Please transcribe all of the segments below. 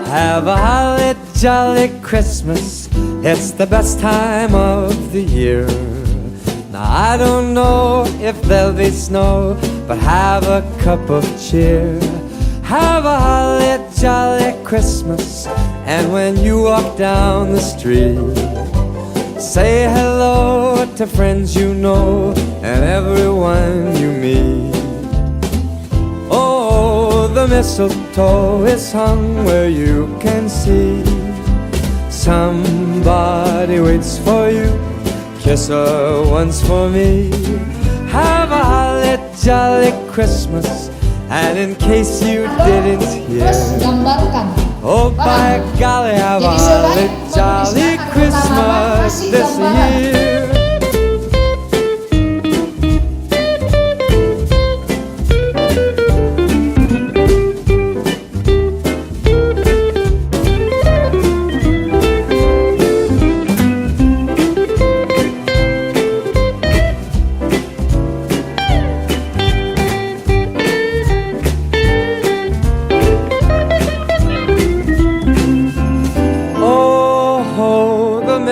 Have a holly jolly Christmas. It's the best time of the year. Now I don't know if there'll be snow, but have a cup of cheer. Have a holly jolly Christmas. And when you walk down the street, say hello to friends you know and everyone you meet. Oh, the mistletoe is hung where you can see. Somebody waits for you. Kiss her once for me. Have a holly jolly Christmas. And in case you didn't hear, oh by golly, have a holly jolly Christmas this year.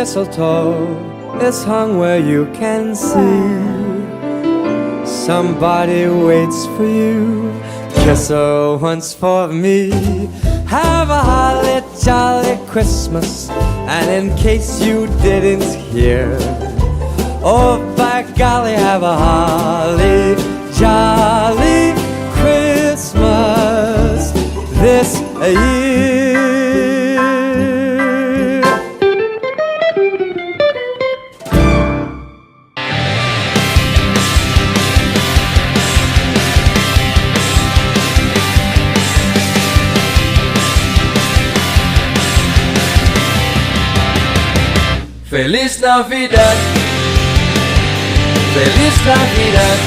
Mistletoe is hung where you can see. Somebody waits for you. Kiss her once for me. Have a holly jolly Christmas. And in case you didn't hear, oh by golly, have a holly jolly Christmas this year. Feliz Navidad, Feliz Navidad,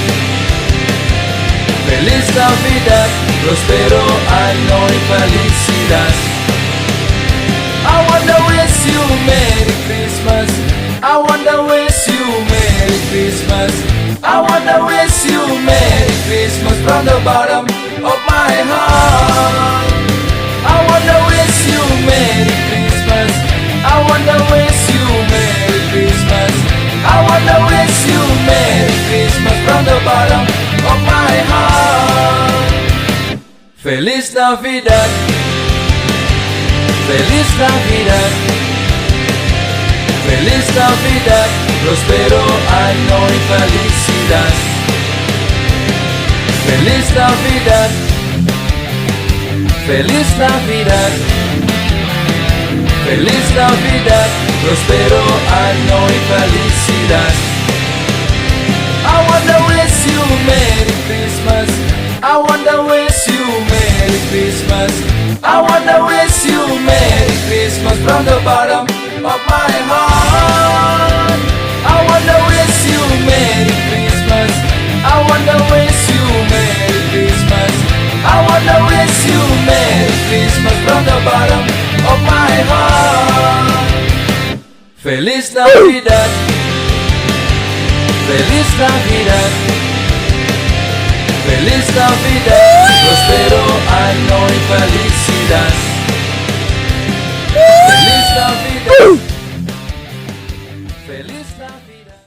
Feliz Navidad, prospero año y felicidad. I wanna wish you Merry Christmas. I wanna wish you Merry Christmas. I wanna wish you Merry Christmas from the bottom of my heart. I wanna wish you Merry Christmas. I wanna wish you Merry Christmas. I wanna wish you Merry Christmas from the bottom of my heart. Feliz Navidad, Feliz Navidad, Feliz Navidad, prospero año y felicidad. Feliz Navidad, Feliz Navidad, Feliz Navidad, prospero año y felicidad. I wanna wish you Merry Christmas. I wanna wish you Merry Christmas. I wanna wish you Merry Christmas from the bottom of my heart. I wanna wish you Merry Christmas. I wanna wish you Merry Christmas. I wanna wish you Merry Christmas from the bottom of my heart. Feliz Navidad, Feliz Navidad, Feliz Navidad, prospero año y felicidad. Feliz Navidad, Feliz Navidad.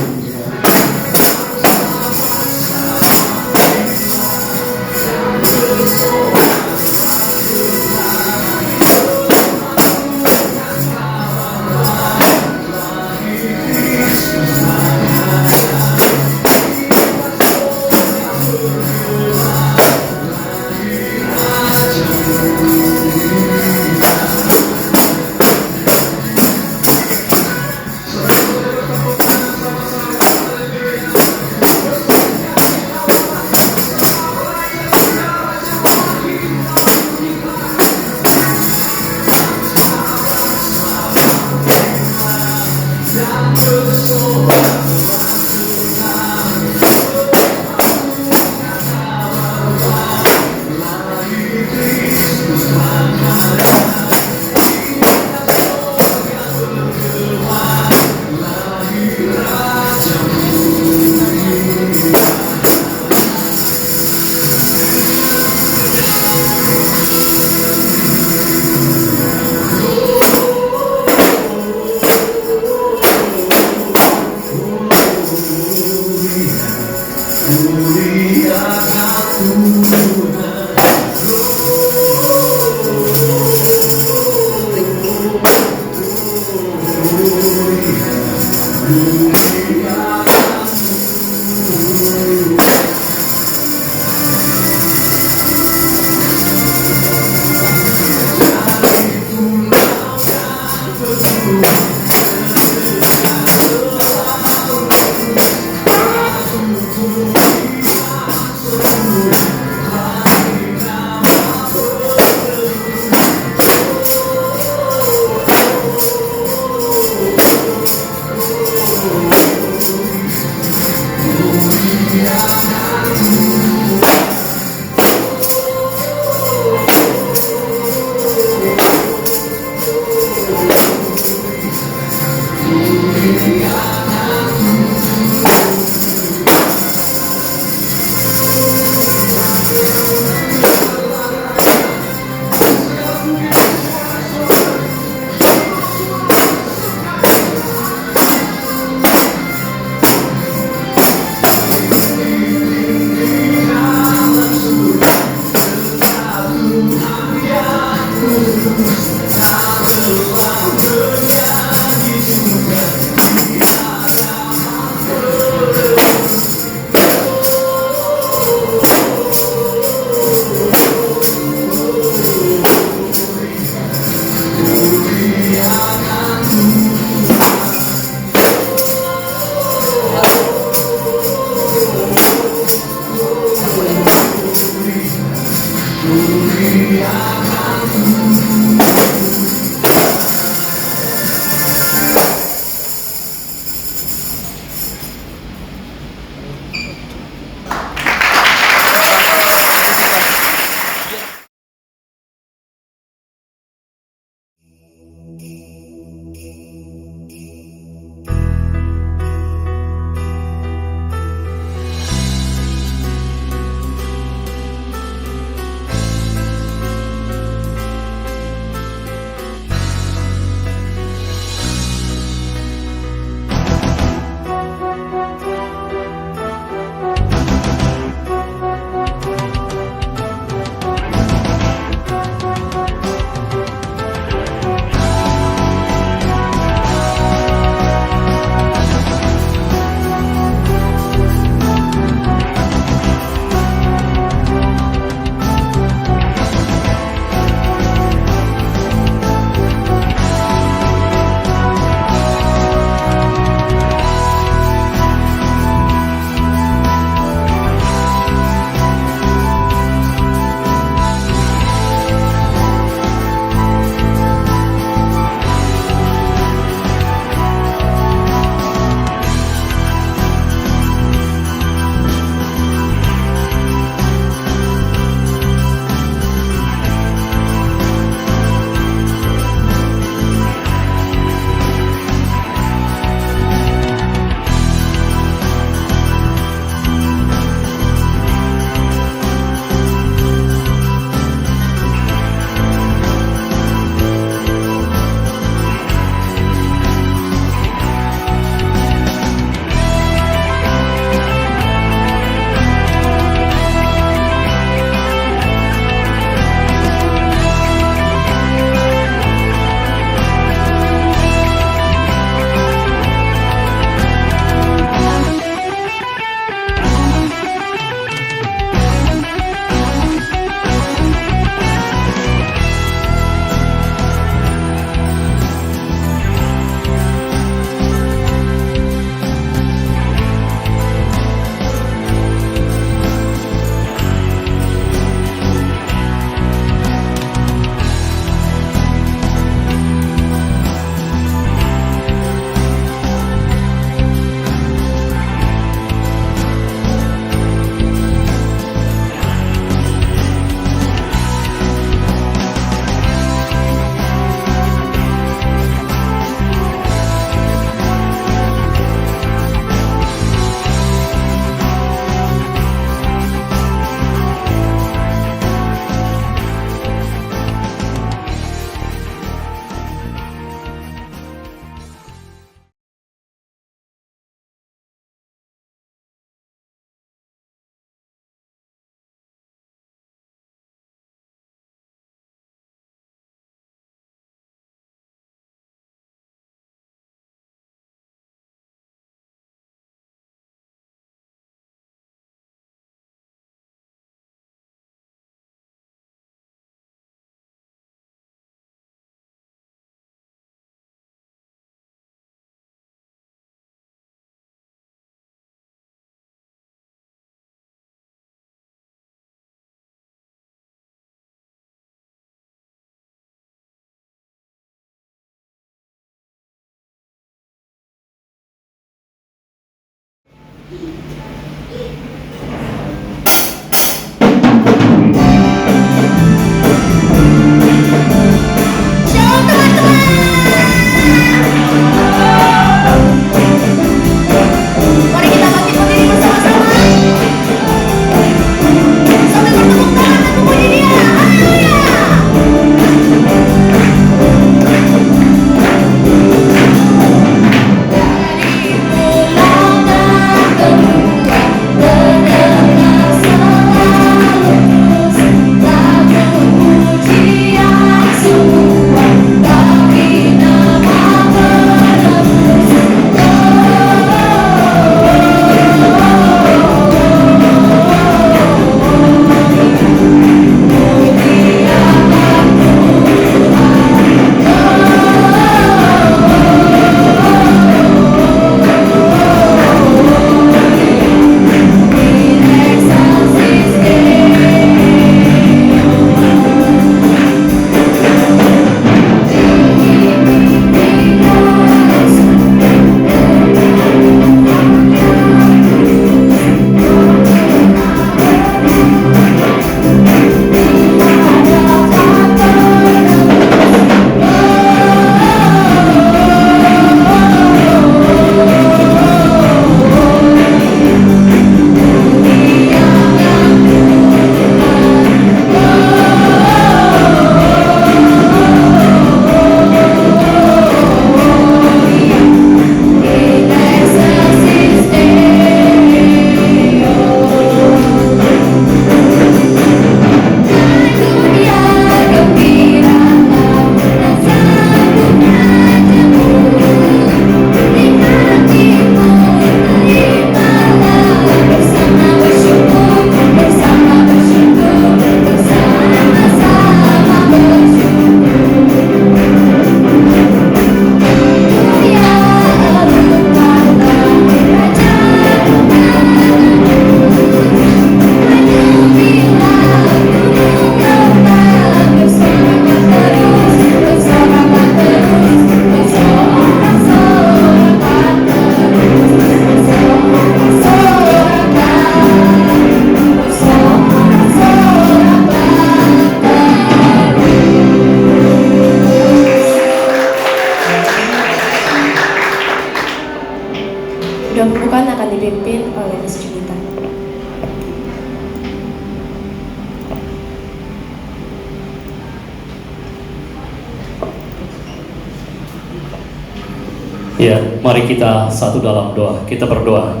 Ya, mari kita satu dalam doa. Kita berdoa.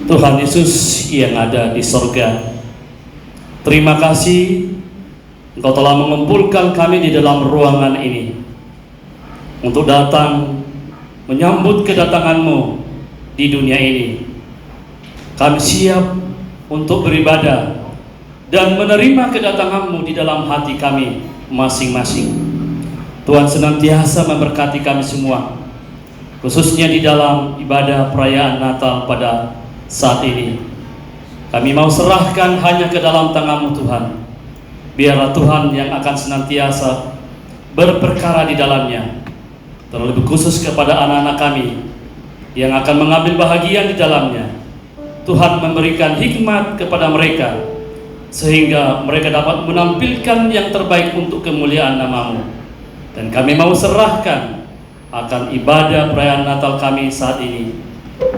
Tuhan Yesus yang ada di sorga, terima kasih Engkau telah mengumpulkan kami di dalam ruangan ini untuk datang menyambut kedatangan-Mu di dunia ini. Kami siap untuk beribadah dan menerima kedatangan-Mu di dalam hati kami masing-masing. Tuhan senantiasa memberkati kami semua, khususnya di dalam ibadah perayaan Natal pada saat ini. Kami mau serahkan hanya ke dalam tangan-Mu Tuhan. Biarlah Tuhan yang akan senantiasa berperkara di dalamnya, terlebih khusus kepada anak-anak kami yang akan mengambil bahagian di dalamnya. Tuhan memberikan hikmat kepada mereka sehingga mereka dapat menampilkan yang terbaik untuk kemuliaan nama-Mu. Dan kami mau serahkan akan ibadah perayaan Natal kami saat ini,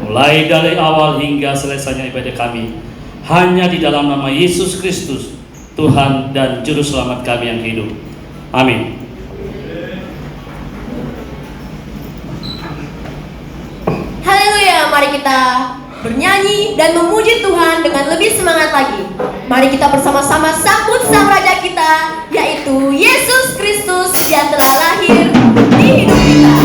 mulai dari awal hingga selesainya ibadah kami, hanya di dalam nama Yesus Kristus, Tuhan dan Juru Selamat kami yang hidup. Amin. Haleluya, mari kita bernyanyi dan memuji Tuhan dengan lebih semangat lagi. Mari kita bersama-sama sambut sang Raja kita, yaitu Yesus Kristus yang telah lahir di hidup kita.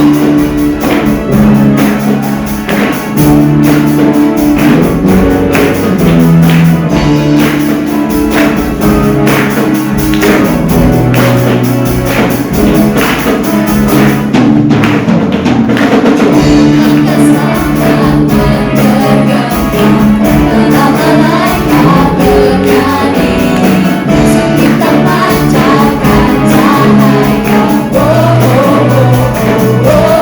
Oh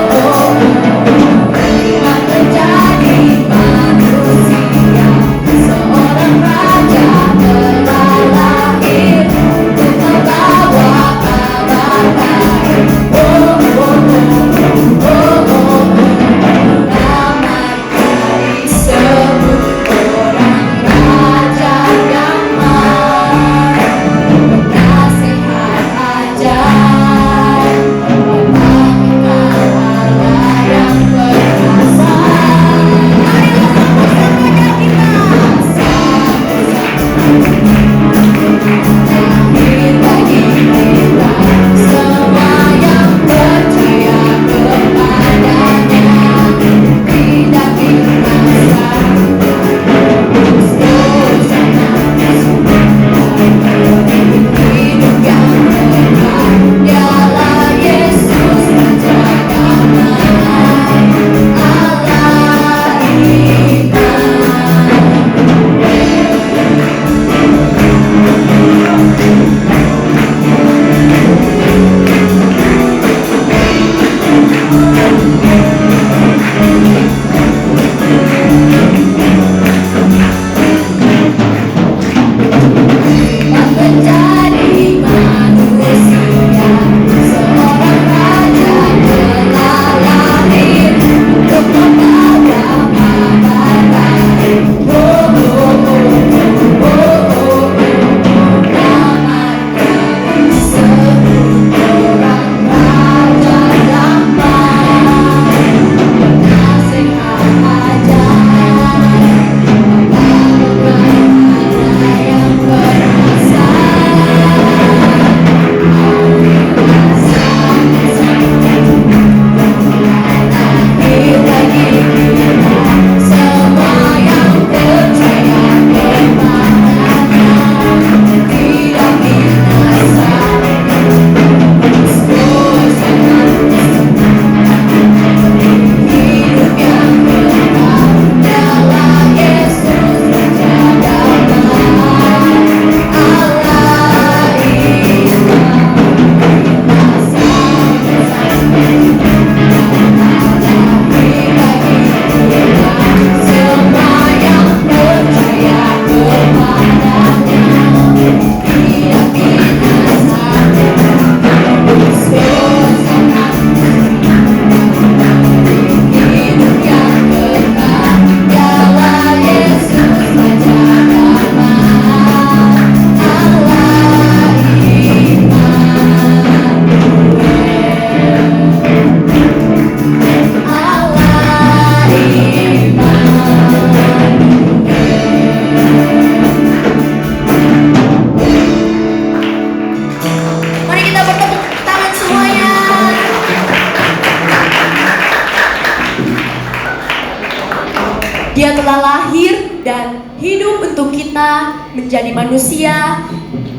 Dia telah lahir dan hidup untuk kita menjadi manusia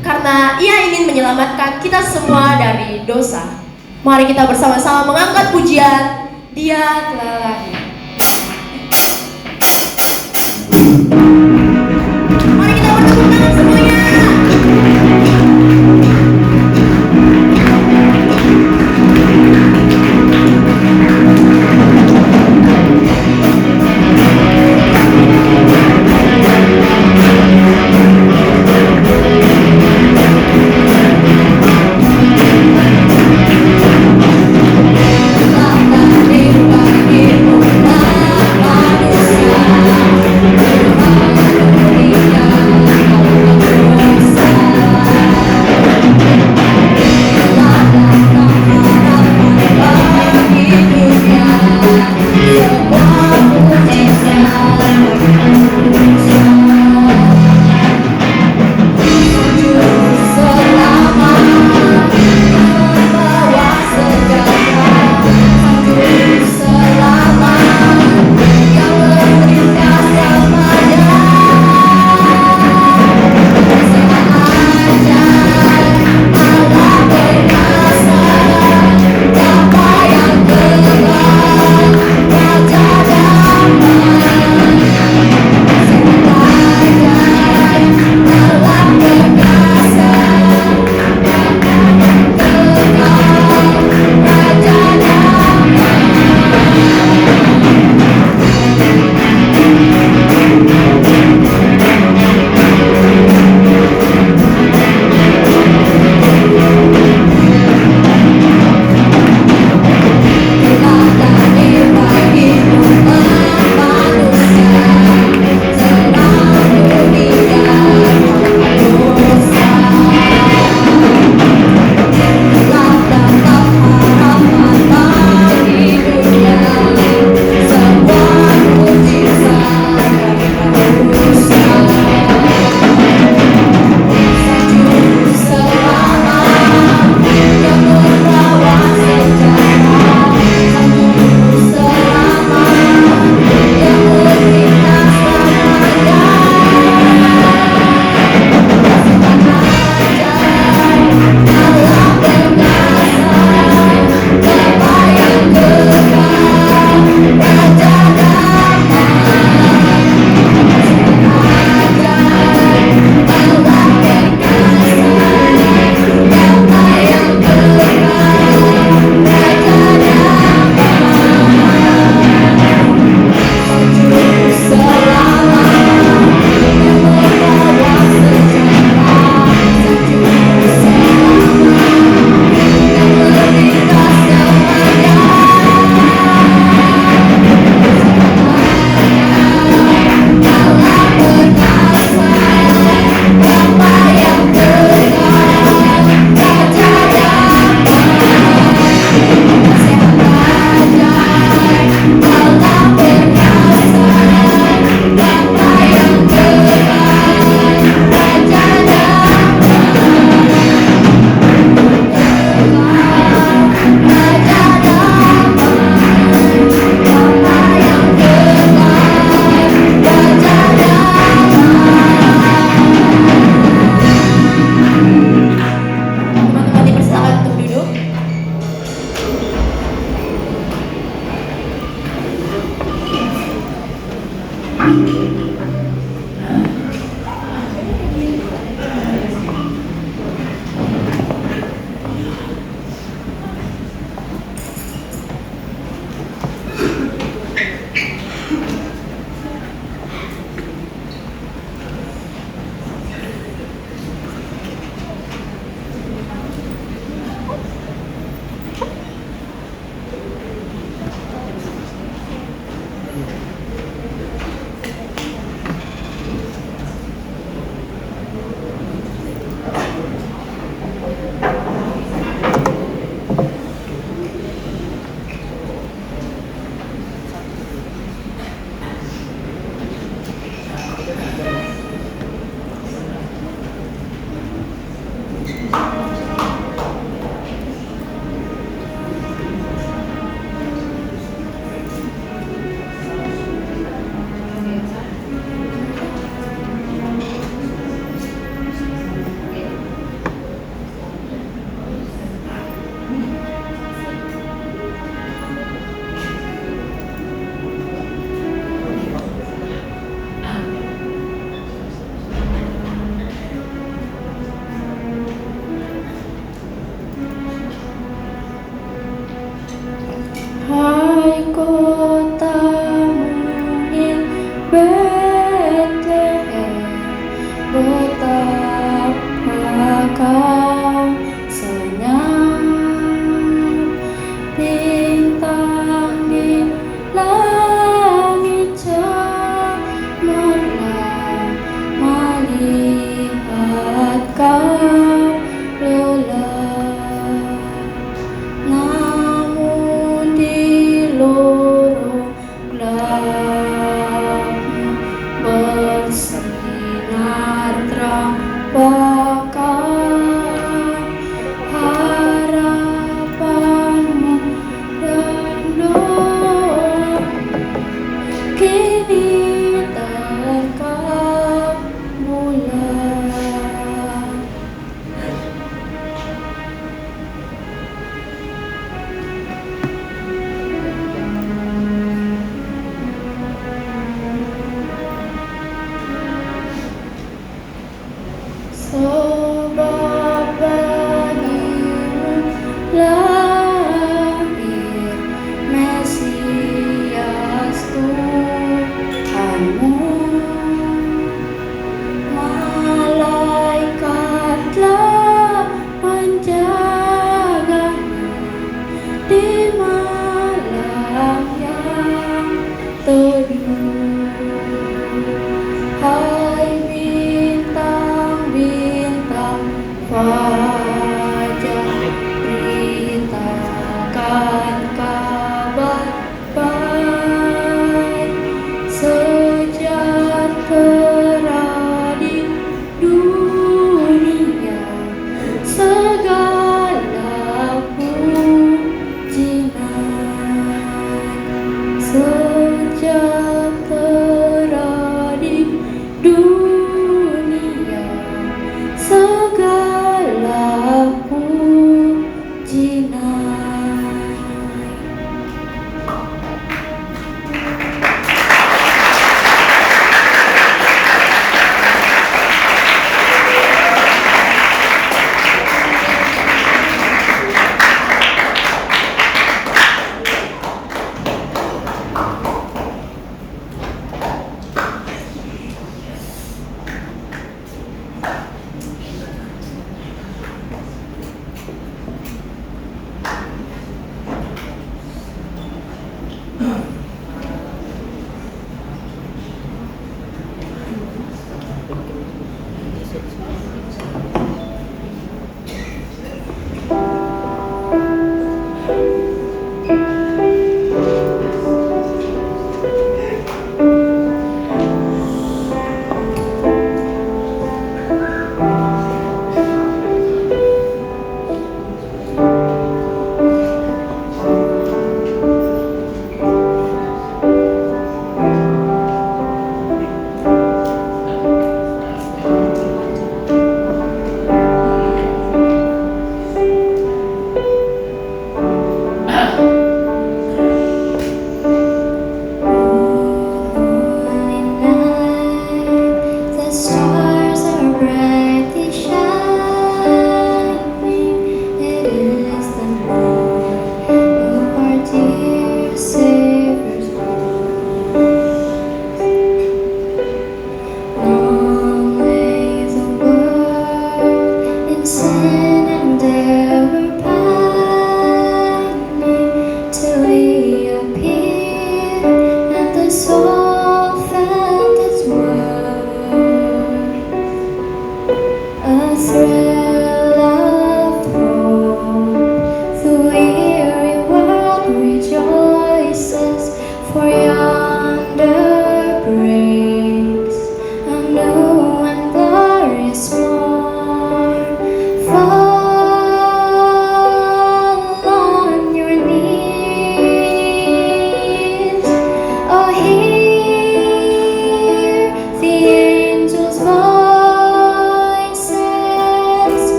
karena Ia ingin menyelamatkan kita semua dari dosa. Mari kita bersama-sama mengangkat pujian Dia telah lahir. Mari kita bertepuk tangan semuanya.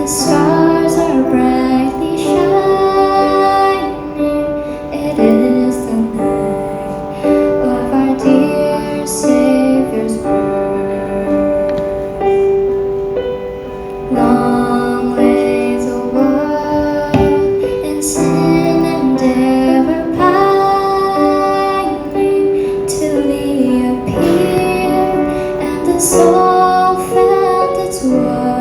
The stars are brightly shining. It is the night of our dear Savior's birth. Long lay the world in sin and ever pining till He appeared, and the soul felt its worth.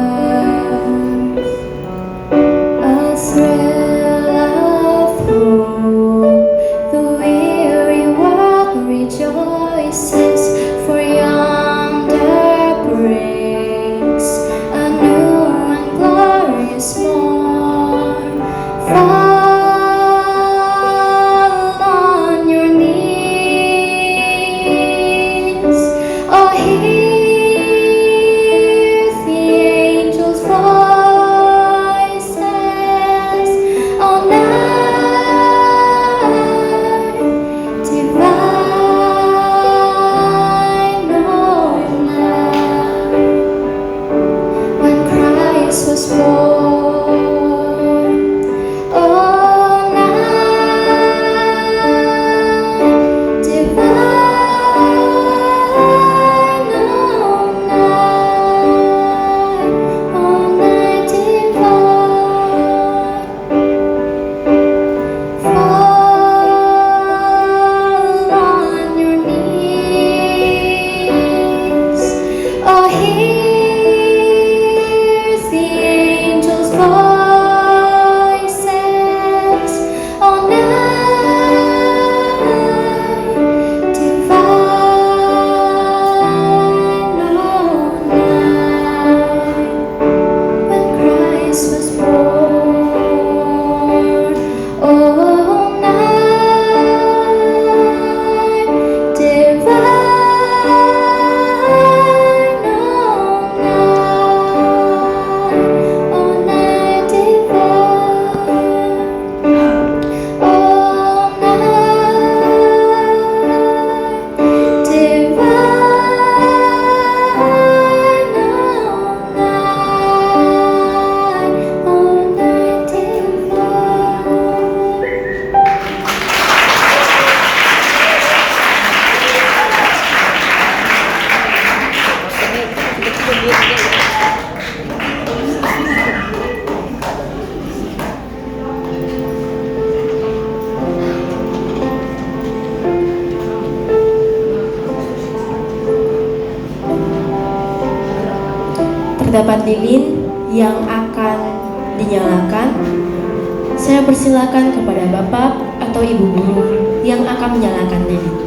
A thrill of hope, the weary world rejoices, for yonder breaks a new and glorious morn. Fall on your knees, oh, hear the angels' voices, oh, night divine, oh, night when Christ was born, oh, night divine, oh, night divine. Fall on your knees, oh, hear the angels' voices, oh, night divine, oh, night when Christ was born, oh, night divine, oh, night divine, oh, night Terdapat lilin yang akan dinyalakan. Saya persilakan kepada Bapak atau Ibu Guru yang akan menyalakan lilin.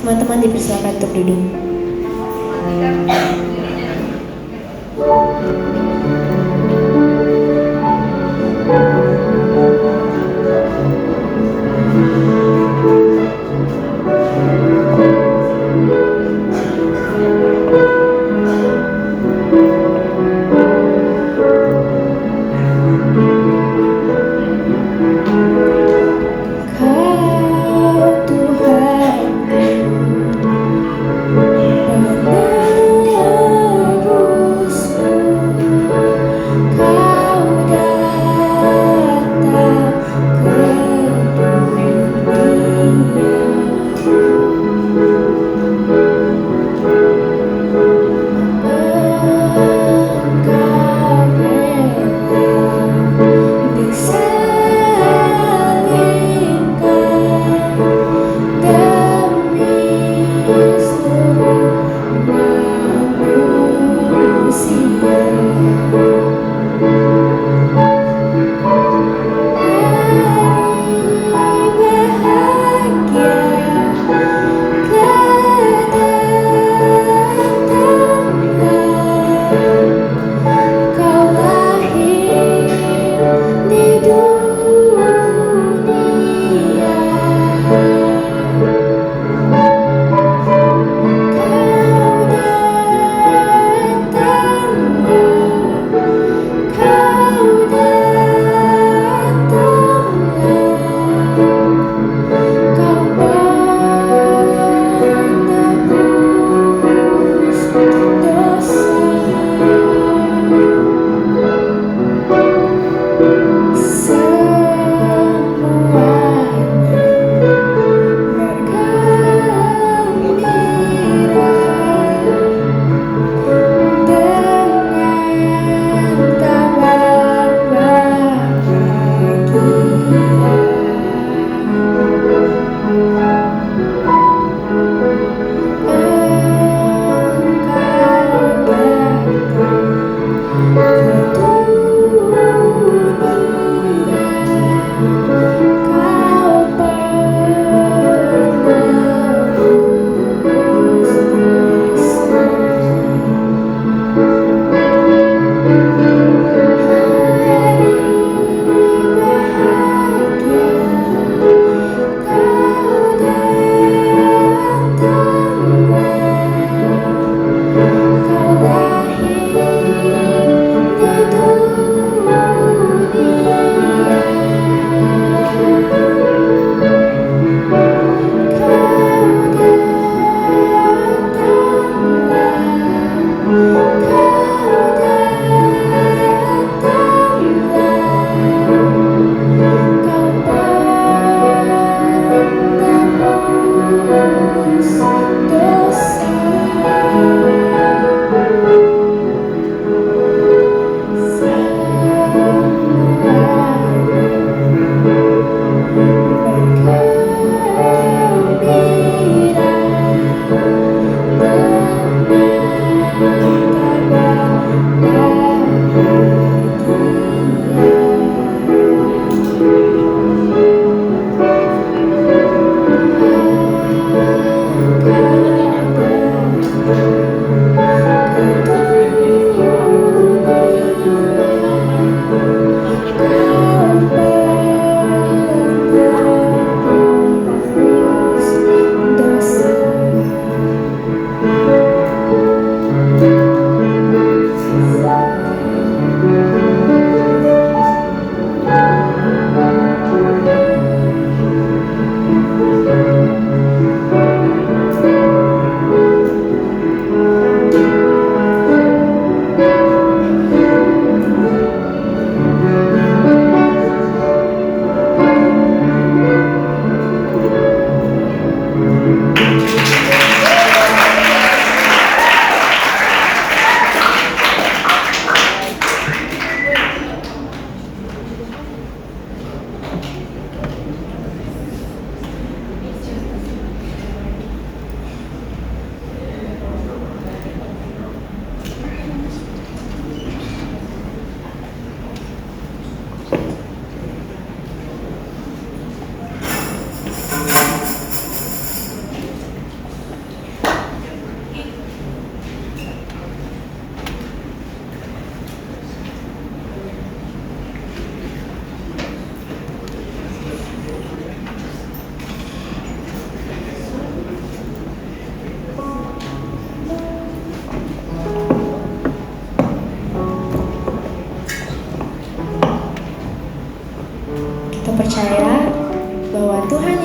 Teman-teman dipersilakan untuk duduk. Kau Tuhan menebusku.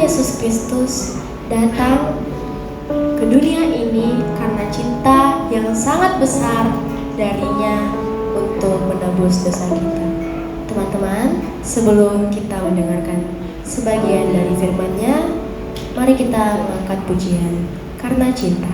Yesus Kristus datang ke dunia ini karena cinta yang sangat besar darinya untuk menebus dosa kita. Teman-teman, sebelum kita mendengarkan sebagian dari firman-Nya, mari kita mengangkat pujian Karena Cinta.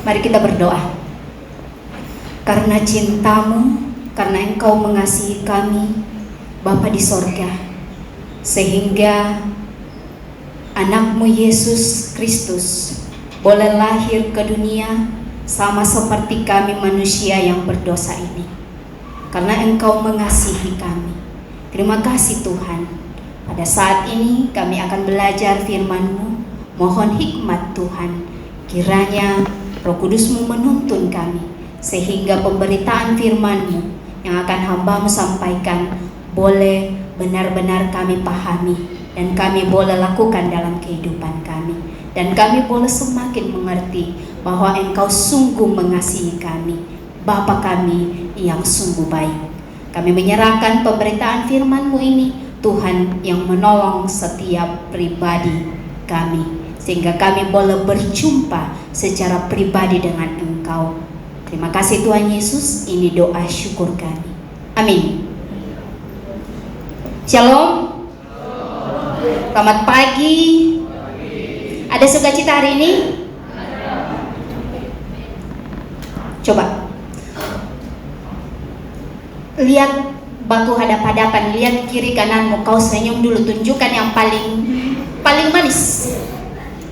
Mari kita berdoa. Karena cinta-Mu, karena Engkau mengasihi kami, Bapa di sorga, sehingga anak-Mu Yesus Kristus boleh lahir ke dunia sama seperti kami manusia yang berdosa ini. Karena Engkau mengasihi kami. Terima kasih Tuhan. Pada saat ini kami akan belajar firman-Mu. Mohon hikmat Tuhan. Kiranya Roh Kudus-Mu menuntun kami, sehingga pemberitaan firman-Mu yang akan hamba-Mu sampaikan boleh benar-benar kami pahami, dan kami boleh lakukan dalam kehidupan kami, dan kami boleh semakin mengerti bahwa Engkau sungguh mengasihi kami, Bapa kami yang sungguh baik. Kami menyerahkan pemberitaan firman-Mu ini, Tuhan yang menolong setiap pribadi kami, sehingga kami boleh berjumpa secara pribadi dengan Engkau. Terima kasih Tuhan Yesus, ini doa syukur kami. Amin. Shalom. Selamat pagi. Ada sukacita hari ini? Coba lihat baku hadap-hadapan, lihat kiri kananmu, kau senyum dulu, tunjukkan yang paling manis.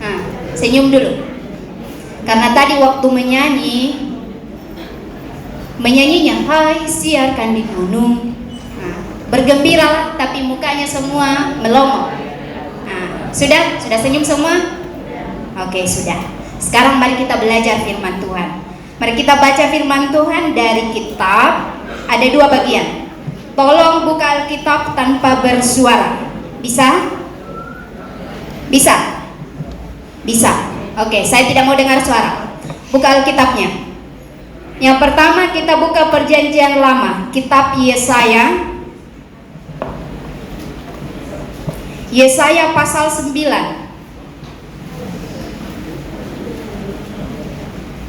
Nah, senyum dulu. Karena tadi waktu menyanyinya, hai siarkan di gunung. Nah, bergembiralah, tapi mukanya semua melongo. Nah, sudah senyum semua? Oke, sudah. Sekarang mari kita belajar firman Tuhan. Mari kita baca firman Tuhan dari kitab, ada 2 bagian. Tolong buka Alkitab tanpa bersuara. Bisa? Bisa? Bisa. Oke, saya tidak mau dengar suara. Buka Alkitabnya. Yang pertama kita buka Perjanjian Lama, kitab Yesaya. Yesaya pasal 9.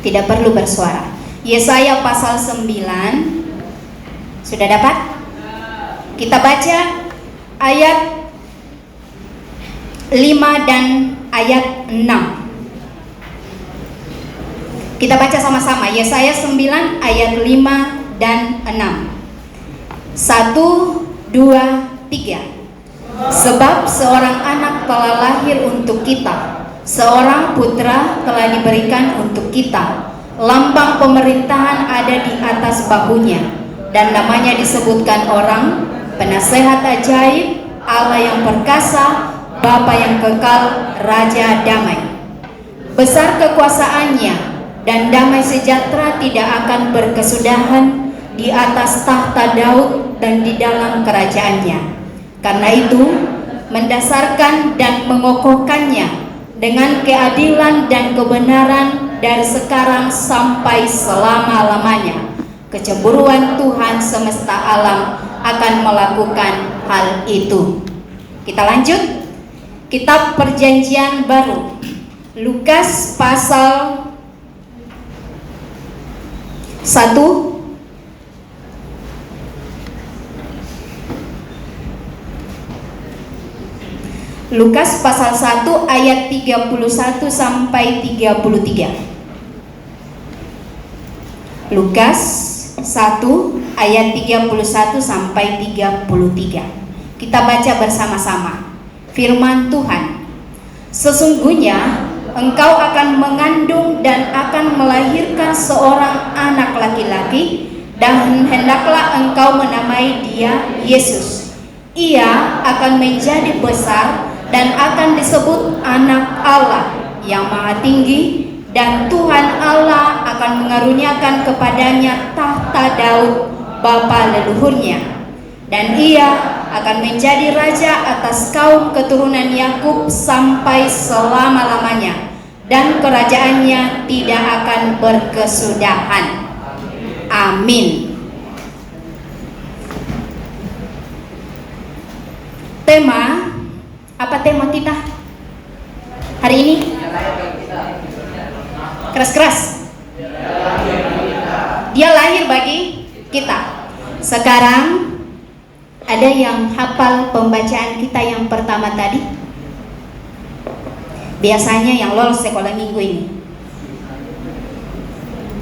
Tidak perlu bersuara. Yesaya pasal 9. Sudah dapat? Kita baca ayat 5 dan ayat 6. Kita baca sama-sama. Yesaya 9 ayat 5 dan 6. 1, 2, 3. Sebab seorang anak telah lahir untuk kita, seorang putra telah diberikan untuk kita. Lambang pemerintahan ada di atas bahunya, dan namanya disebutkan orang Penasehat Ajaib, Allah yang perkasa, Bapa yang kekal, Raja damai. Besar kekuasaannya dan damai sejahtera tidak akan berkesudahan di atas tahta Daud dan di dalam kerajaannya. Karena itu mendasarkan dan mengokohkannya dengan keadilan dan kebenaran dari sekarang sampai selama-lamanya. Kecemburuan Tuhan semesta alam akan melakukan hal itu. Kita lanjut. Kitab Perjanjian Baru, Lukas pasal 1. Lukas pasal 1 ayat 31 sampai 33. Lukas 1 ayat 31 sampai 33. Kita baca bersama-sama. Firman Tuhan. Sesungguhnya engkau akan mengandung dan akan melahirkan seorang anak laki-laki, dan hendaklah engkau menamai dia Yesus. Ia akan menjadi besar dan akan disebut Anak Allah yang Maha Tinggi, dan Tuhan Allah akan mengaruniakan kepadanya tahta Daud bapa leluhurnya, dan ia akan menjadi raja atas kaum keturunan Yakub sampai selama-lamanya, dan kerajaannya tidak akan berkesudahan. Amin. Tema, apa tema kita hari ini? Keras-keras. Dia lahir bagi kita. Sekarang ada yang hafal pembacaan kita yang pertama tadi? Biasanya yang lolos sekolah minggu ini.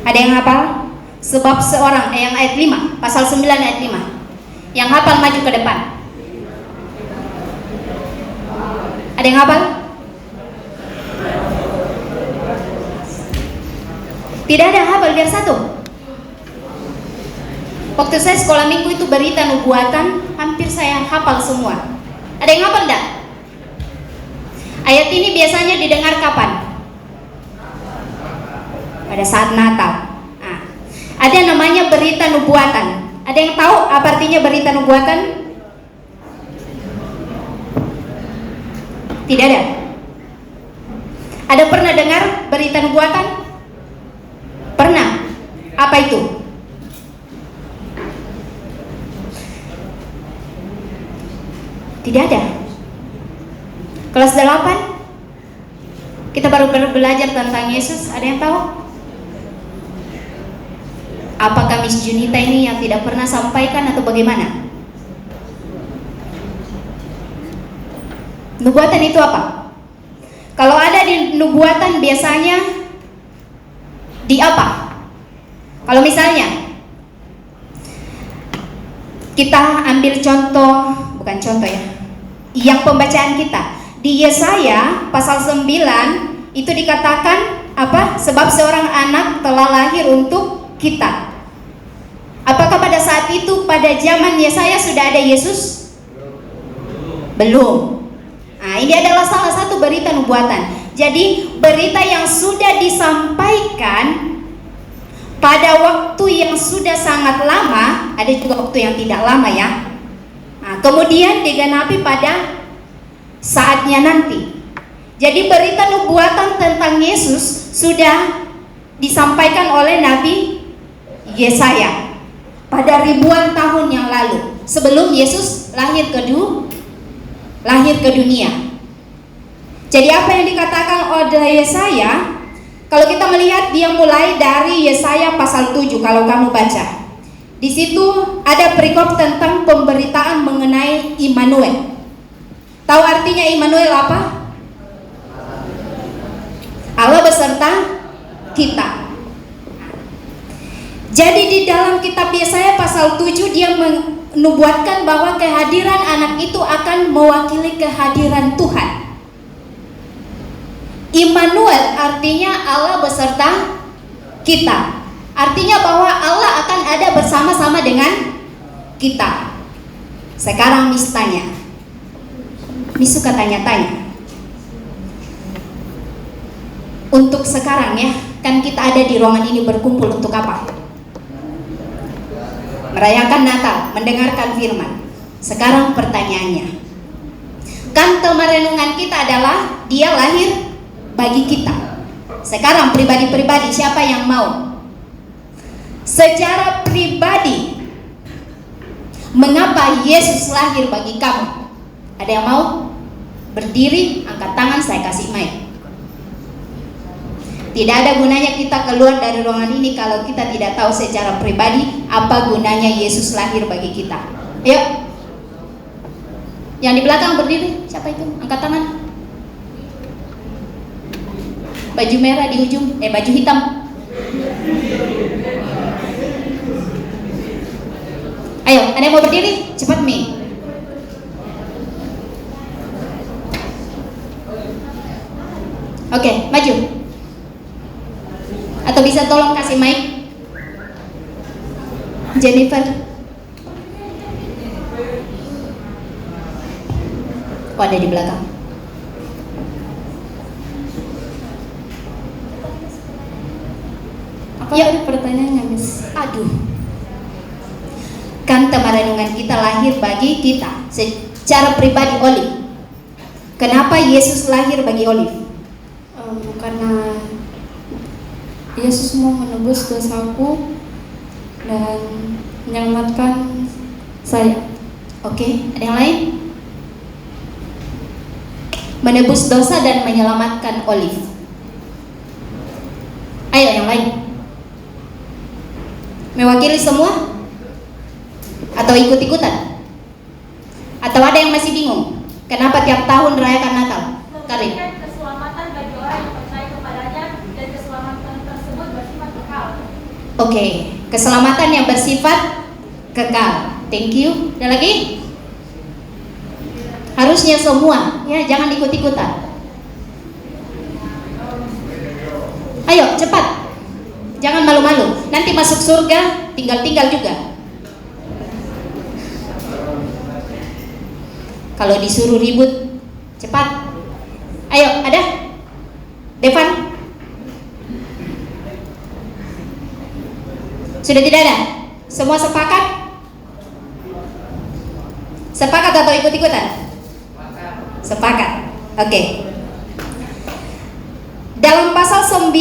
Ada yang hafal? Sebab seorang, yang ayat 5, pasal 9 ayat 5. Yang hafal maju ke depan. Ada yang hafal? Tidak ada yang hafal, biar satu. Waktu saya sekolah minggu itu berita nubuatan, hampir saya hafal semua. Ada yang hafal enggak? Ayat ini biasanya didengar kapan? Pada saat Natal. Nah, ada namanya berita nubuatan. Ada yang tahu apa artinya berita nubuatan? Tidak ada. Ada pernah dengar berita nubuatan? Pernah. Apa itu? Tidak ada. Kelas 8 kita baru belajar tentang Yesus. Ada yang tahu? Apakah Miss Junita ini yang tidak pernah sampaikan atau bagaimana? Nubuatan itu apa? Kalau ada di nubuatan biasanya di apa? Kalau misalnya kita ambil contoh, bukan contoh ya, yang pembacaan kita di Yesaya pasal 9 itu dikatakan apa? Sebab seorang anak telah lahir untuk kita. Apakah pada saat itu, pada zaman Yesaya sudah ada Yesus? Belum. Nah, ini adalah salah satu berita nubuatan. Jadi berita yang sudah disampaikan pada waktu yang sudah sangat lama, ada juga waktu yang tidak lama ya. Nah, kemudian digenapi pada saatnya nanti. Jadi berita nubuatan tentang Yesus sudah disampaikan oleh Nabi Yesaya pada ribuan tahun yang lalu, sebelum Yesus lahir ke dunia. Jadi apa yang dikatakan oleh Yesaya, kalau kita melihat dia mulai dari Yesaya pasal 7, kalau kamu baca. Di situ ada perikop tentang pemberitaan mengenai Immanuel. Tahu artinya Immanuel apa? Allah beserta kita. Jadi di dalam kitab Yesaya pasal 7 dia menubuatkan bahwa kehadiran anak itu akan mewakili kehadiran Tuhan. Immanuel artinya Allah beserta kita. Artinya bahwa Allah akan ada bersama-sama dengan kita. Sekarang Miss tanya, Miss suka tanya-tanya. Untuk sekarang ya, kan kita ada di ruangan ini berkumpul untuk apa? Merayakan Natal, mendengarkan firman. Sekarang pertanyaannya, kan tema renungan kita adalah dia lahir bagi kita. Sekarang pribadi-pribadi, siapa yang mau? Secara pribadi, mengapa Yesus lahir bagi kamu? Ada yang mau? Berdiri, angkat tangan, saya kasih mic. Tidak ada gunanya kita keluar dari ruangan ini kalau kita tidak tahu secara pribadi apa gunanya Yesus lahir bagi kita. Ayo. Yang di belakang berdiri, siapa itu? Angkat tangan. Baju merah di ujung, baju hitam. Ayo, ada yang mau berdiri? Cepat Mi. Oke, maju. Atau bisa tolong kasih mic Jennifer. Oh, ada di belakang. Apa ya pertanyaannya, Miss? Aduh. Kan tema renungan kita lahir bagi kita secara pribadi Olive. Kenapa Yesus lahir bagi Olive? Karena Yesus mau menebus dosaku dan menyelamatkan saya. Oke, ada yang lain? Menebus dosa dan menyelamatkan Olive. Ayo yang lain. Mewakili semua? Atau ikut-ikutan? Atau ada yang masih bingung? Kenapa tiap tahun rayakan Natal? Karin. Keselamatan bagi orang yang percaya kepadanya dan keselamatan tersebut bersifat kekal. Oke, keselamatan yang bersifat kekal. Thank you. Ada lagi? Harusnya semua, ya, jangan ikut-ikutan. Ayo, cepat. Jangan malu-malu. Nanti masuk surga, tinggal-tinggal juga. Kalau disuruh ribut, cepat. Ayo, ada? Devan? Sudah tidak ada? Semua sepakat? Sepakat atau ikut-ikutan? Sepakat. Oke. Dalam pasal 9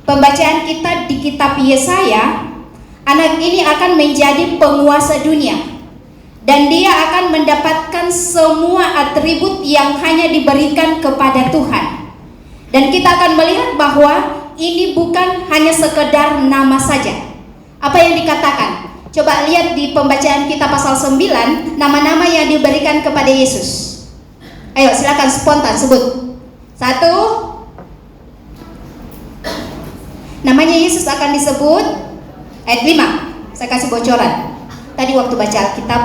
pembacaan kita di kitab Yesaya, anak ini akan menjadi penguasa dunia. dan dia akan mendapatkan semua atribut yang hanya diberikan kepada Tuhan. Dan kita akan melihat bahwa ini bukan hanya sekedar nama saja. Apa yang dikatakan? Coba lihat di pembacaan kita pasal 9, nama-nama yang diberikan kepada Yesus. Ayo silakan spontan sebut. 1. Namanya Yesus akan disebut ayat 5. Saya kasih bocoran. Tadi waktu baca Alkitab,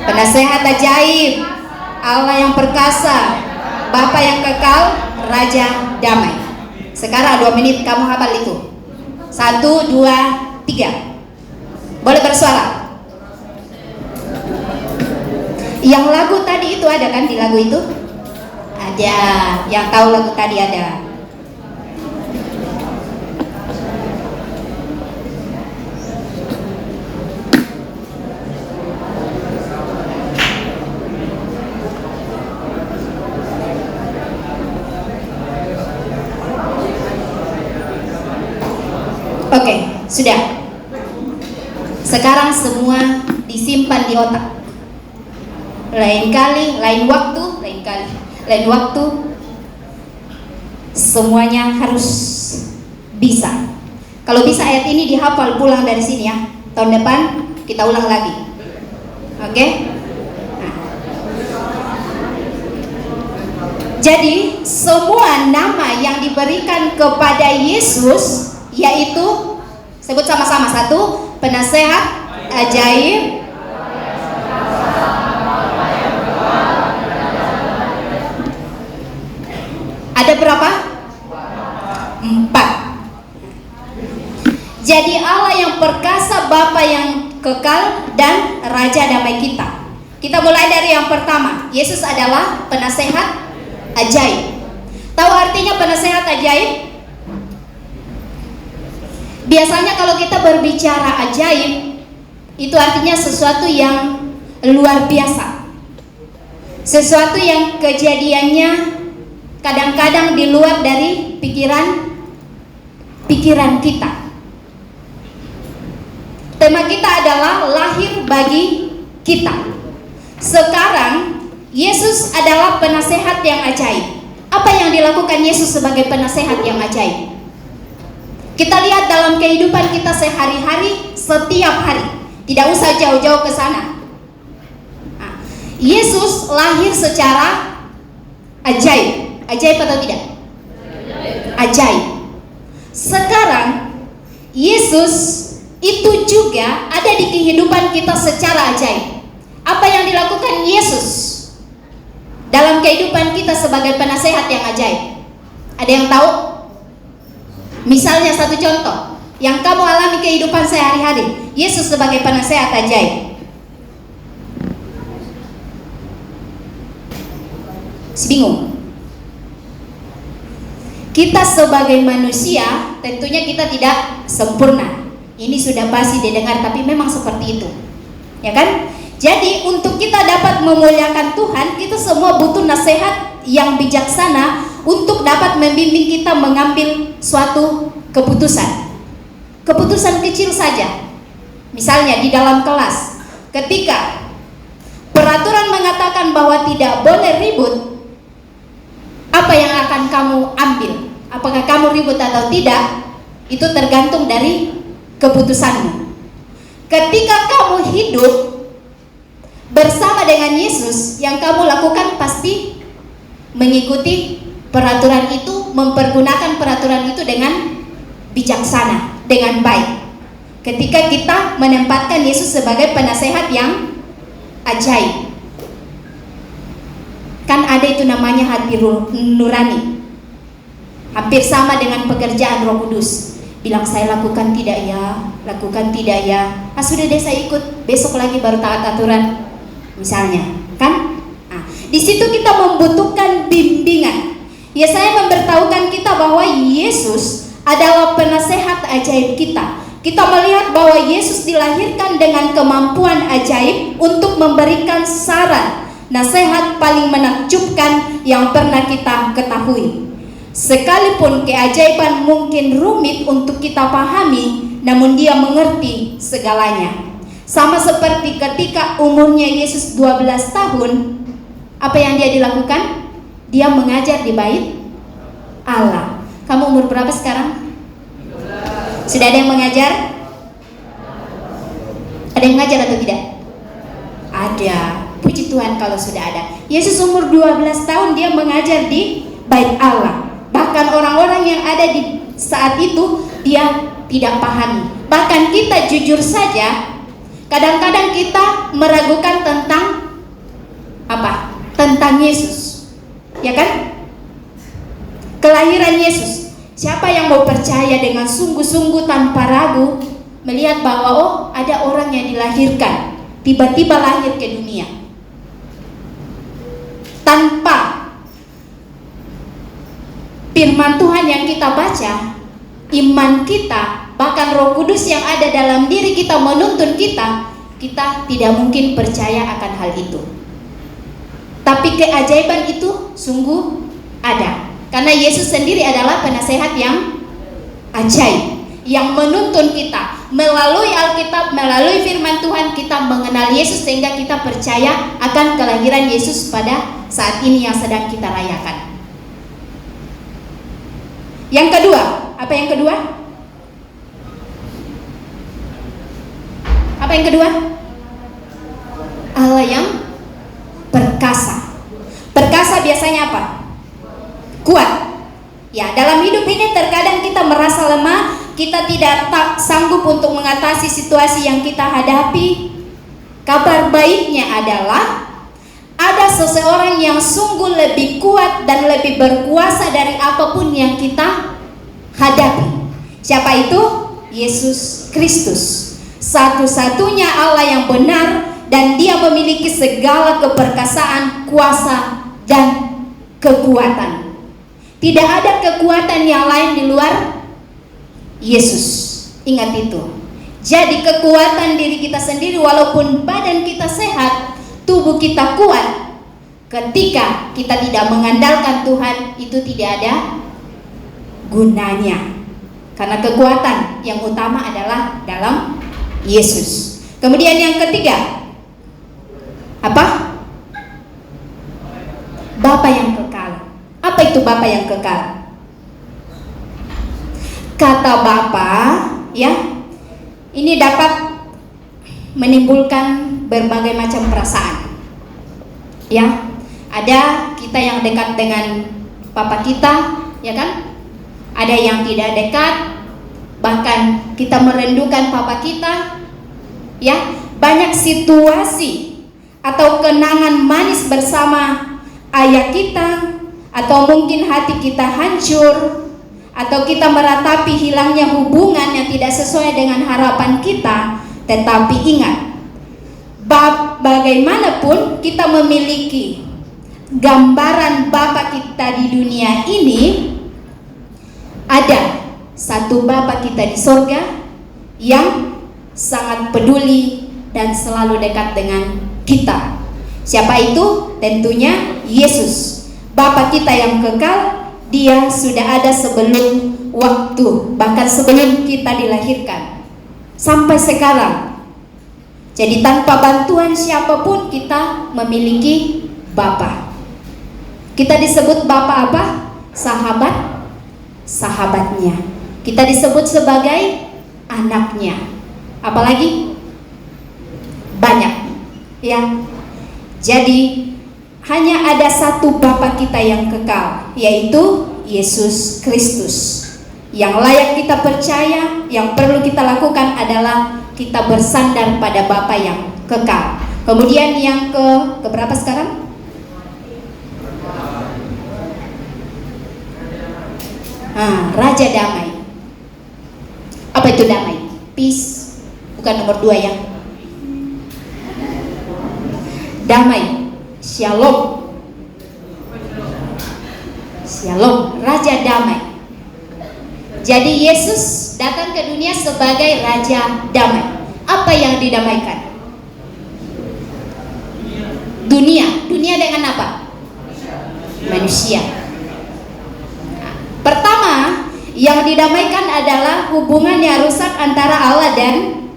penasehat ajaib, Allah yang perkasa, Bapa yang kekal, Raja damai. Sekarang 2 menit kamu hafal itu. 1, 2, 3. Boleh bersuara. Yang lagu tadi itu ada kan di lagu itu? Ada. Yang tahu lagu tadi ada. Oke, sudah. Sekarang semua disimpan di otak. Lain waktu, semuanya harus bisa. Kalau bisa ayat ini dihafal pulang dari sini ya. Tahun depan kita ulang lagi. Oke? Nah. Jadi semua nama yang diberikan kepada Yesus, yaitu sebut sama-sama. 1, penasehat ajaib, ada berapa? 4. Jadi Allah yang perkasa, Bapa yang kekal, dan Raja damai kita. Kita mulai dari yang pertama. Yesus adalah penasehat ajaib. Tahu artinya penasehat ajaib? Biasanya kalau kita berbicara ajaib, itu artinya sesuatu yang luar biasa, sesuatu yang kejadiannya kadang-kadang di luar dari pikiran kita. Tema kita adalah lahir bagi kita. Sekarang Yesus adalah penasehat yang ajaib. Apa yang dilakukan Yesus sebagai penasehat yang ajaib? Kita lihat dalam kehidupan kita sehari-hari, setiap hari. Tidak usah jauh-jauh ke sana. Nah, Yesus lahir secara ajaib. Ajaib atau tidak? Ajaib. Sekarang Yesus itu juga ada di kehidupan kita secara ajaib. Apa yang dilakukan Yesus dalam kehidupan kita sebagai penasehat yang ajaib? Ada yang tahu? Misalnya satu contoh yang kamu alami kehidupan sehari-hari, Yesus sebagai penasehat ajaib. Bingung? Kita sebagai manusia tentunya kita tidak sempurna. Ini sudah pasti didengar, tapi memang seperti itu, ya kan? Jadi untuk kita dapat memuliakan Tuhan, kita semua butuh nasihat yang bijaksana untuk dapat membimbing kita mengambil suatu keputusan. Keputusan kecil saja. Misalnya di dalam kelas, ketika peraturan mengatakan bahwa tidak boleh ribut, apa yang akan kamu ambil? Apakah kamu ribut atau tidak? Itu tergantung dari keputusanmu. Ketika kamu hidup bersama dengan Yesus, yang kamu lakukan pasti mengikuti peraturan itu, mempergunakan peraturan itu dengan bijaksana, dengan baik. Ketika kita menempatkan Yesus sebagai penasehat yang ajaib, kan ada itu namanya hati nurani. Hampir sama dengan pekerjaan Roh Kudus. Bilang saya lakukan tidak ya, lakukan tidak ya. Sudah deh saya ikut, besok lagi baru taat aturan. Misalnya, kan? Nah, di situ kita membutuhkan bimbingan. Ya, saya memberitahukan kita bahwa Yesus adalah penasehat ajaib kita. Kita melihat bahwa Yesus dilahirkan dengan kemampuan ajaib untuk memberikan saran, nasihat paling menakjubkan yang pernah kita ketahui. Sekalipun keajaiban mungkin rumit untuk kita pahami, namun Dia mengerti segalanya. Sama seperti ketika umurnya Yesus 12 tahun, apa yang dia dilakukan? Dia mengajar di bait Allah. Kamu umur berapa sekarang? Sudah ada yang mengajar? Ada yang mengajar atau tidak? Ada. Puji Tuhan kalau sudah ada. Yesus umur 12 tahun dia mengajar di bait Allah. Bahkan orang-orang yang ada di saat itu dia tidak pahami. Bahkan kita jujur saja, kadang-kadang kita meragukan tentang apa? Tentang Yesus. Ya kan? Kelahiran Yesus. Siapa yang mau percaya dengan sungguh-sungguh tanpa ragu melihat bahwa oh, ada orang yang dilahirkan, tiba-tiba lahir ke dunia tanpa firman Tuhan yang kita baca, iman kita, bahkan Roh Kudus yang ada dalam diri kita menuntun kita, kita tidak mungkin percaya akan hal itu. Tapi keajaiban itu sungguh ada, karena Yesus sendiri adalah penasehat yang ajaib, yang menuntun kita melalui Alkitab, melalui firman Tuhan kita mengenal Yesus sehingga kita percaya akan kelahiran Yesus pada saat ini yang sedang kita rayakan. Yang kedua, apa yang kedua? Apa yang kedua? Allah yang perkasa. Perkasa biasanya apa? Kuat. Ya, dalam hidup ini terkadang kita merasa lemah, kita tidak sanggup untuk mengatasi situasi yang kita hadapi. Kabar baiknya adalah ada seseorang yang sungguh lebih kuat dan lebih berkuasa dari apapun yang kita hadapi. Siapa itu? Yesus Kristus. Satu-satunya Allah yang benar, dan dia memiliki segala keperkasaan, kuasa, dan kekuatan. Tidak ada kekuatan yang lain di luar Yesus. Ingat itu. Jadi kekuatan diri kita sendiri, walaupun badan kita sehat, tubuh kita kuat, ketika kita tidak mengandalkan Tuhan, itu tidak ada gunanya. Karena kekuatan yang utama adalah dalam Yesus. Kemudian yang ketiga, apa? Bapa yang kekal. Apa itu Bapa yang kekal? Kata Bapa, ya, ini dapat menimbulkan berbagai macam perasaan. Ya, ada kita yang dekat dengan Papa kita, ya kan? Ada yang tidak dekat, bahkan kita merindukan Papa kita. Ya, banyak situasi atau kenangan manis bersama ayah kita, atau mungkin hati kita hancur, atau kita meratapi hilangnya hubungan yang tidak sesuai dengan harapan kita. Tetapi ingat, bagaimanapun kita memiliki gambaran Bapa kita di dunia ini, ada satu Bapa kita di sorga yang sangat peduli dan selalu dekat dengan kita. Siapa itu? Tentunya Yesus. Bapa kita yang kekal, dia sudah ada sebelum waktu, bahkan sebelum kita dilahirkan sampai sekarang. Jadi tanpa bantuan siapapun kita memiliki Bapa. Kita disebut Bapa apa? Sahabatnya. Kita disebut sebagai anaknya. Apalagi? Banyak. Ya. Jadi hanya ada satu Bapa kita yang kekal, yaitu Yesus Kristus. Yang layak kita percaya, yang perlu kita lakukan adalah kita bersandar pada Bapa yang kekal. Kemudian yang keberapa sekarang? Raja damai. Apa itu damai? Peace. Bukan nomor 2 ya. Damai. Shalom. Shalom, Raja damai. Jadi Yesus datang ke dunia sebagai Raja damai. Apa yang didamaikan? Dunia. Dunia dengan apa? Manusia. Pertama, yang didamaikan adalah hubungan yang rusak antara Allah dan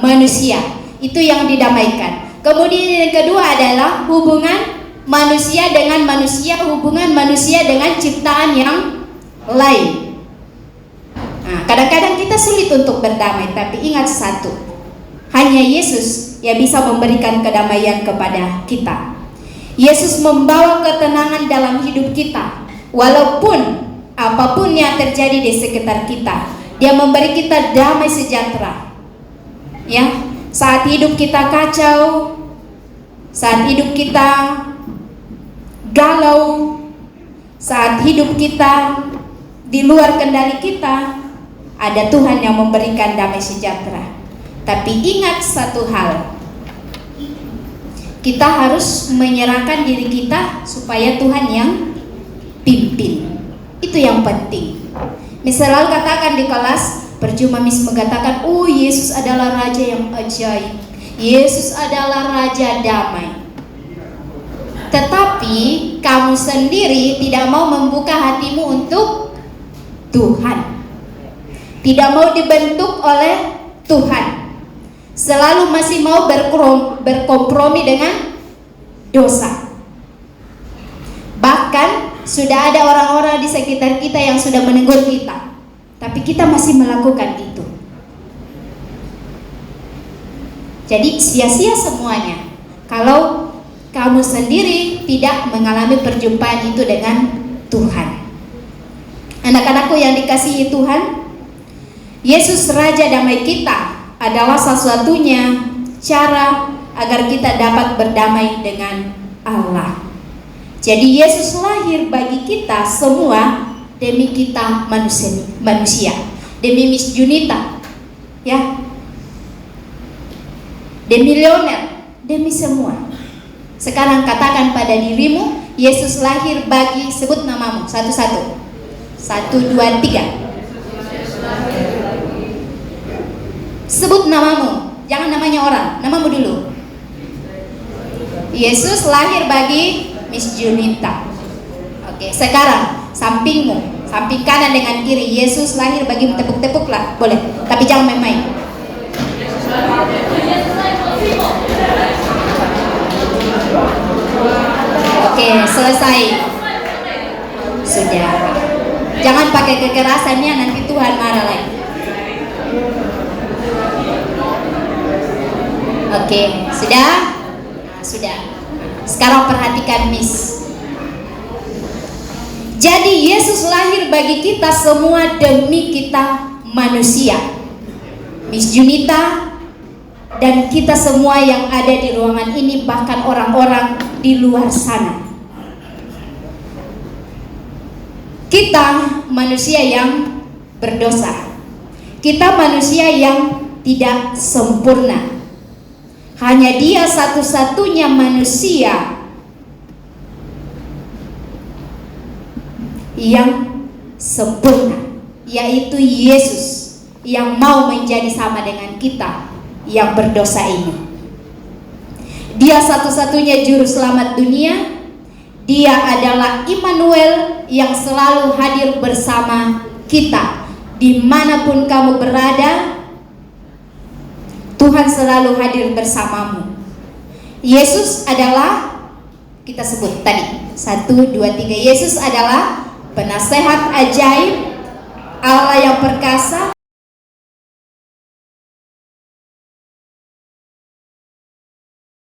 manusia. Itu yang didamaikan. Kemudian yang kedua adalah hubungan manusia dengan manusia, hubungan manusia dengan ciptaan yang lain. Nah, kadang-kadang kita sulit untuk berdamai, tapi ingat satu, hanya Yesus yang bisa memberikan kedamaian kepada kita. Yesus membawa ketenangan dalam hidup kita, walaupun apapun yang terjadi di sekitar kita. Dia memberi kita damai sejahtera. Ya, saat hidup kita kacau, saat hidup kita galau, saat hidup kita di luar kendali kita, ada Tuhan yang memberikan damai sejahtera. Tapi ingat satu hal, kita harus menyerahkan diri kita supaya Tuhan yang pimpin. Itu yang penting. Miss selalu katakan di kelas, percuma Miss mengatakan, oh Yesus adalah Raja yang ajaib, Yesus adalah Raja damai. Tetapi kamu sendiri tidak mau membuka hatimu untuk Tuhan, tidak mau dibentuk oleh Tuhan, selalu masih mau berkompromi dengan dosa. Bahkan sudah ada orang-orang di sekitar kita yang sudah menegur kita, tapi kita masih melakukan itu. Jadi sia-sia semuanya kalau kamu sendiri tidak mengalami perjumpaan itu dengan Tuhan. Anak-anakku yang dikasihi Tuhan, Yesus Raja damai kita adalah satu-satunya cara agar kita dapat berdamai dengan Allah. Jadi Yesus lahir bagi kita semua demi kita manusia, demi Miss Junita, ya, demi Leonel, demi semua. Sekarang katakan pada dirimu, Yesus lahir bagi, sebut namamu satu-satu. 1, 2, 3. Sebut namamu, jangan namanya orang, namamu dulu. Yesus lahir bagi Miss Junita. Oke, sekarang sampingmu, samping kanan dengan kiri, Yesus lahir bagi, tepuk-tepuk lah, boleh, tapi jangan main-main. Oke, selesai. Sudah. Jangan pakai kekerasannya, nanti Tuhan marah lagi. Oke, sudah? Nah, sudah. Sekarang perhatikan Miss. Jadi Yesus lahir bagi kita semua demi kita manusia. Miss Junita dan kita semua yang ada di ruangan ini, bahkan orang-orang di luar sana. Kita manusia yang berdosa. Kita manusia yang tidak sempurna. Hanya Dia satu-satunya manusia yang sempurna, yaitu Yesus yang mau menjadi sama dengan kita yang berdosa ini. Dia satu-satunya juru selamat dunia. Dia adalah Immanuel yang selalu hadir bersama kita. Dimanapun kamu berada, Tuhan selalu hadir bersamamu. Yesus adalah, kita sebut tadi 1, 2, 3. Yesus adalah penasehat ajaib, Allah yang perkasa,